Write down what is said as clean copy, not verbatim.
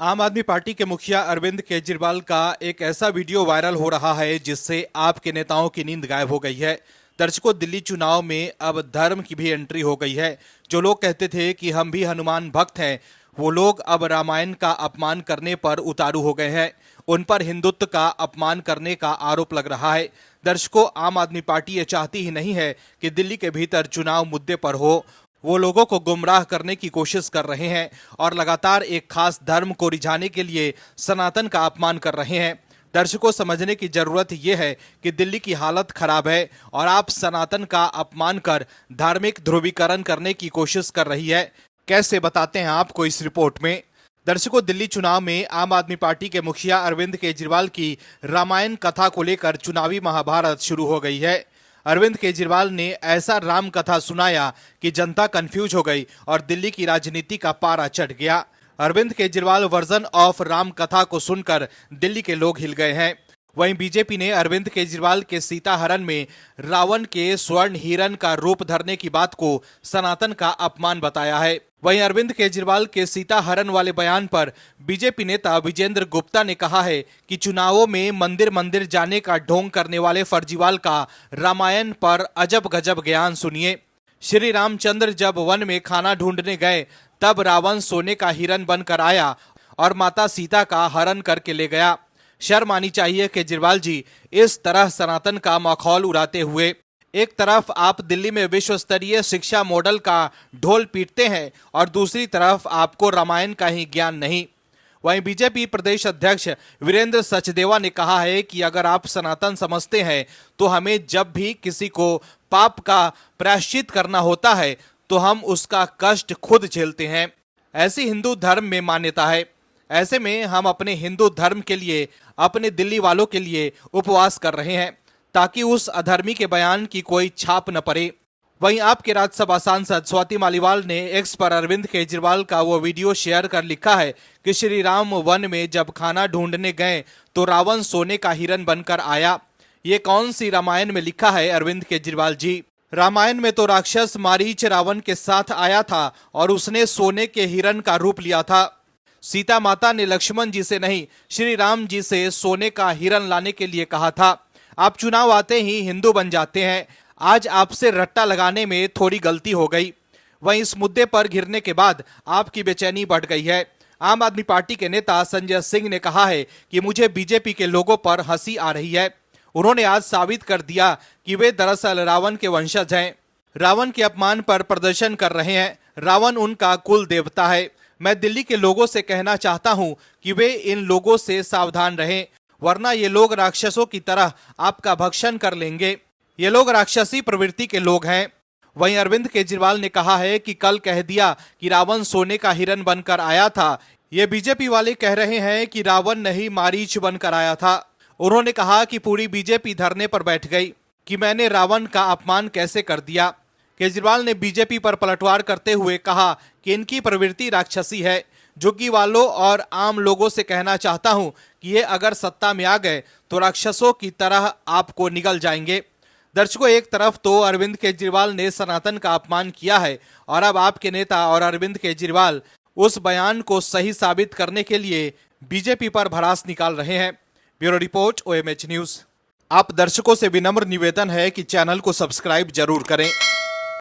आम आदमी पार्टी के मुखिया अरविंद केजरीवाल का एक ऐसा वीडियो वायरल हो रहा है जिससे आपके नेताओं की नींद गायब हो गई है। दर्शकों, दिल्ली चुनाव में अब धर्म की भी एंट्री हो गई है। जो लोग कहते थे कि हम भी हनुमान भक्त हैं, वो लोग अब रामायण का अपमान करने पर उतारू हो गए हैं। उन पर हिंदुत्व का अपमान करने का आरोप लग रहा है। दर्शकों, आम आदमी पार्टी ये चाहती ही नहीं है कि दिल्ली के भीतर चुनाव मुद्दे पर हो। वो लोगों को गुमराह करने की कोशिश कर रहे हैं और लगातार एक खास धर्म को रिझाने के लिए सनातन का अपमान कर रहे हैं। दर्शकों, समझने की जरूरत यह है कि दिल्ली की हालत खराब है और आप सनातन का अपमान कर धार्मिक ध्रुवीकरण करने की कोशिश कर रही है। कैसे, बताते हैं आपको इस रिपोर्ट में। दर्शकों, दिल्ली चुनाव में आम आदमी पार्टी के मुखिया अरविंद केजरीवाल की रामायण कथा को लेकर चुनावी महाभारत शुरू हो गई है। अरविंद केजरीवाल ने ऐसा राम कथा सुनाया कि जनता कंफ्यूज हो गई और दिल्ली की राजनीति का पारा चढ़ गया। अरविंद केजरीवाल वर्जन ऑफ राम कथा को सुनकर दिल्ली के लोग हिल गए हैं। वहीं बीजेपी ने अरविंद केजरीवाल के सीता हरण में रावण के स्वर्ण हिरण का रूप धरने की बात को सनातन का अपमान बताया है। वहीं अरविंद केजरीवाल के सीता हरण वाले बयान पर बीजेपी नेता विजेंद्र गुप्ता ने कहा है कि चुनावों में मंदिर मंदिर जाने का ढोंग करने वाले फर्जीवाल का रामायण पर अजब गजब ज्ञान सुनिए। श्री रामचंद्र जब वन में खाना ढूंढने गए तब रावण सोने का हिरण बनकर आया और माता सीता का हरण करके ले गया। शर्म आनी चाहिए केजरीवाल जी, इस तरह सनातन का मखौल उड़ाते हुए। एक तरफ आप दिल्ली में विश्व स्तरीय शिक्षा मॉडल का ढोल पीटते हैं और दूसरी तरफ आपको रामायण का ही ज्ञान नहीं। वहीं बीजेपी प्रदेश अध्यक्ष वीरेंद्र सचदेवा ने कहा है कि अगर आप सनातन समझते हैं तो हमें जब भी किसी को पाप का प्रायश्चित करना होता है तो हम उसका कष्ट खुद झेलते हैं। ऐसी हिंदू धर्म में मान्यता है। ऐसे में हम अपने हिंदू धर्म के लिए, अपने दिल्ली वालों के लिए उपवास कर रहे हैं ताकि उस अधर्मी के बयान की कोई छाप न पड़े। वहीं आपके राज्यसभा सांसद स्वाति मालीवाल ने एक्स पर अरविंद केजरीवाल का वो वीडियो शेयर कर लिखा है कि श्री राम वन में जब खाना ढूंढने गए तो रावण सोने का हिरण बनकर आया। ये कौन सी रामायण में लिखा है अरविंद केजरीवाल जी? रामायण में तो राक्षस मारीच रावण के साथ आया था और उसने सोने के हिरण का रूप लिया था। सीता माता ने लक्ष्मण जी से नहीं, श्री राम जी से सोने का हिरण लाने के लिए कहा था। आप चुनाव आते ही हिंदू बन जाते हैं। आज आपसे रट्टा लगाने में थोड़ी गलती हो गई। वहीं इस मुद्दे पर घिरने के बाद आपकी बेचैनी बढ़ गई है। आम आदमी पार्टी के नेता संजय सिंह ने कहा है कि मुझे बीजेपी के लोगों पर हंसी आ रही है। उन्होंने आज साबित कर दिया कि वे दरअसल रावण के वंशज हैं। रावण के अपमान पर प्रदर्शन कर रहे हैं। रावण उनका कुल देवता है। मैं दिल्ली के लोगों से कहना चाहता हूं कि वे इन लोगों से सावधान रहें, वरना ये लोग राक्षसों की तरह आपका भक्षण कर लेंगे। ये लोग राक्षसी प्रवृत्ति के लोग हैं। वहीं अरविंद केजरीवाल ने कहा है कि कल कह दिया कि रावण सोने का हिरण बनकर आया था। ये बीजेपी वाले कह रहे हैं कि रावण नहीं मारीच बनकर आया था। उन्होंने कहा कि पूरी बीजेपी धरने पर बैठ गई कि मैंने रावण का अपमान कैसे कर दिया। केजरीवाल ने बीजेपी पर पलटवार करते हुए कहा कि इनकी प्रवृत्ति राक्षसी है। झुग्गी वालों और आम लोगों से कहना चाहता हूं कि ये अगर सत्ता में आ गए तो राक्षसों की तरह आपको निगल जाएंगे। दर्शकों, एक तरफ तो अरविंद केजरीवाल ने सनातन का अपमान किया है और अब आपके नेता और अरविंद केजरीवाल उस बयान को सही साबित करने के लिए बीजेपी पर भड़ास निकाल रहे हैं। Bureau report, OMH news. आप दर्शकों से विनम्र निवेदन है कि चैनल को सब्सक्राइब जरूर करें।